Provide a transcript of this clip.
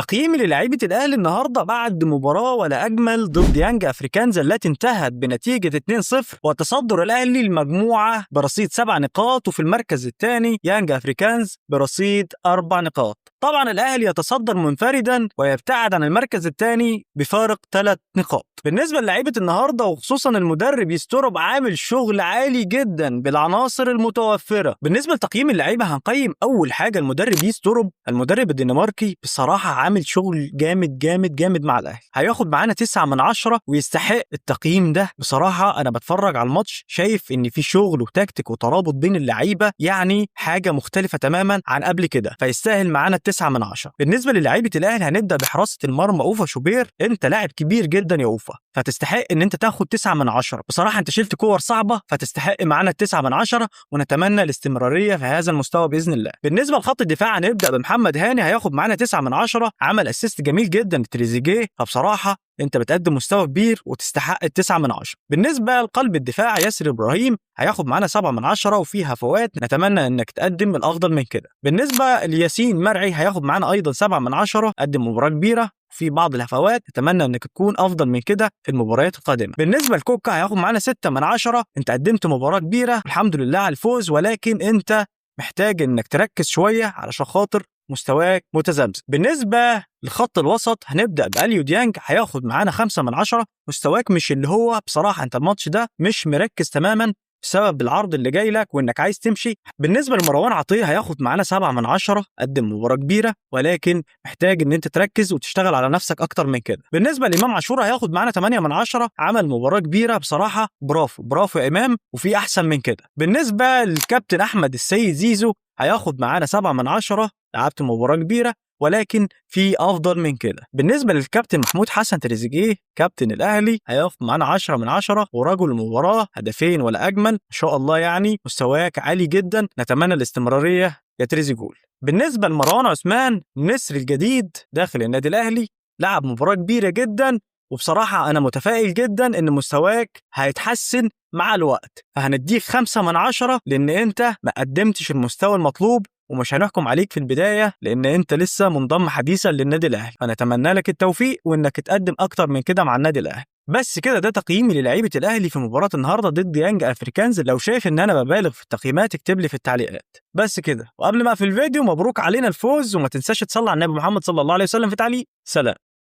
تقييمي للاعيبة الأهلي النهارده بعد مباراة ولا أجمل ضد يانج أفريكانز التي انتهت بنتيجة 2-0 وتصدر الأهلي المجموعة برصيد 7 نقاط، وفي المركز الثاني يانج أفريكانز برصيد 4 نقاط. طبعا الأهلي يتصدر منفردا ويبتعد عن المركز الثاني بفارق 3 نقاط. بالنسبة للاعيبة النهارده وخصوصا المدرب يسترب عامل شغل عالي جدا بالعناصر المتوفرة. بالنسبة لتقييم اللعيبة هنقيم أول حاجة المدرب يسترب، المدرب الدنماركي بصراحة عامل شغل جامد جامد جامد مع الأهلي، هياخد معانا 9 من 10 ويستحق التقييم ده. بصراحة أنا بتفرج على الماتش شايف إن في شغل وتكتيك وترابط بين اللعيبة، يعني حاجة مختلفة تماما عن قبل كده، فيستاهل معانا 9 من 10. بالنسبة للاعيبة الأهلي هنبدأ بحراسة المرمى أوفا شوبير. أنت لاعب كبير جدا يا أوفا، فتستحق ان انت تاخد 9 من 10. بصراحة انت شلت كور صعبة فتستحق معانا 9 من 10، ونتمنى الاستمرارية في هذا المستوى بإذن الله. بالنسبة لخط الدفاع هنبدأ بمحمد هاني، هياخد معانا 9 من 10، عمل اسيست جميل جدا لتريزيجيه، فبصراحة انت بتقدم مستوى كبير وتستحق 9 من 10. بالنسبة لقلب الدفاع ياسر إبراهيم هياخد معانا 7 من 10 وفيها فوات، نتمنى انك تقدم الافضل من كده. بالنسبة لياسين مرعي هياخد معانا ايضا 7 من 10، قدم مباراة كبيرة في بعض الهفوات، اتمنى انك تكون افضل من كده في المباريات القادمه. بالنسبه لكوكا هياخد معانا 6 من 10، انت قدمت مباراه كبيره الحمد لله على الفوز، ولكن انت محتاج انك تركز شويه علشان خاطر مستواك متذبذب. بالنسبه لخط الوسط هنبدا باليو ديانج، هياخد معانا 5 من 10، مستواك مش اللي هو بصراحه، انت الماتش ده مش مركز تماما بسبب العرض اللي جاي لك وانك عايز تمشي. بالنسبه لمروان عطيه هياخد معانا 7 من 10، قدم مباراه كبيره ولكن محتاج ان انت تركز وتشتغل على نفسك اكتر من كده. بالنسبه لامام عاشور هياخد معانا 8 من 10، عمل مباراه كبيره بصراحه، برافو برافو يا امام، وفي احسن من كده. بالنسبه للكابتن احمد السيد زيزو هياخد معانا 7 من 10، لعبت مباراه كبيره ولكن في افضل من كده. بالنسبه للكابتن محمود حسن تريزيجيه كابتن الاهلي هياخد معانا 10 من 10، ورجل المباراه، هدفين ولا اجمل، ما شاء الله، يعني مستواك عالي جدا، نتمنى الاستمراريه يا تريزيجول. بالنسبه لمروان عثمان النسر الجديد داخل النادي الاهلي، لعب مباراه كبيره جدا، وبصراحه انا متفائل جدا ان مستواك هيتحسن مع الوقت، فهنديك 5 من 10 لان انت ما قدمتش المستوى المطلوب، ومش هنحكم عليك في البداية لأن أنت لسه منضم حديثا للنادي الأهلي، فنتمنى لك التوفيق وإنك تقدم أكتر من كده مع النادي الأهلي. بس كده ده تقييمي للاعيبة الأهلي في مباراة النهاردة ضد يانج أفريكانز. لو شايف إن أنا ببالغ في التقييمات اكتب لي في التعليقات. بس كده، وقبل ما أقفل الفيديو، مبروك علينا الفوز، وما تنساش تصلي على النبي محمد صلى الله عليه وسلم في تعليق. سلام.